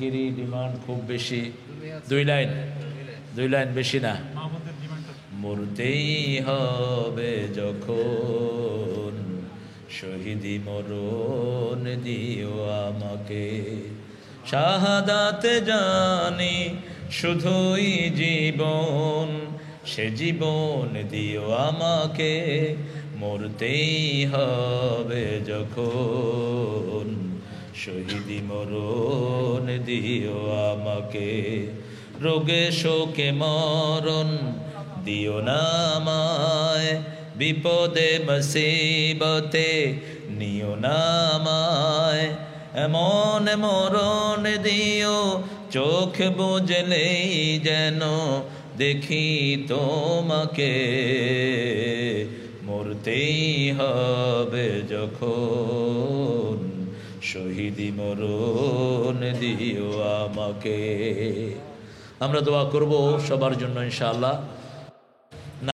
অনেকেরই ডিমান্ড খুব বেশি, 2 লাইন, 2 লাইন বেশি না। মরতেই হবে যখন শহীদি মরণ দিও আমাকে, শাহাদাত জানি শুধুই জীবন, সে জীবন দিও আমাকে। মরতেই হবে যখন শহীদি মরণ দিও আমাকে। রোগে শোকে মরণ দিও না আমায়, বিপদে মুসিবতে নিও না আমায়। এমন মরণ দিও চোখ বুঝলেই যেন দেখি তোমাকে। মরতেই হবে যখন শহীদি মরণ দিও আমাকে। আমরা দোয়া করব সবার জন্য ইনশাআল্লাহ।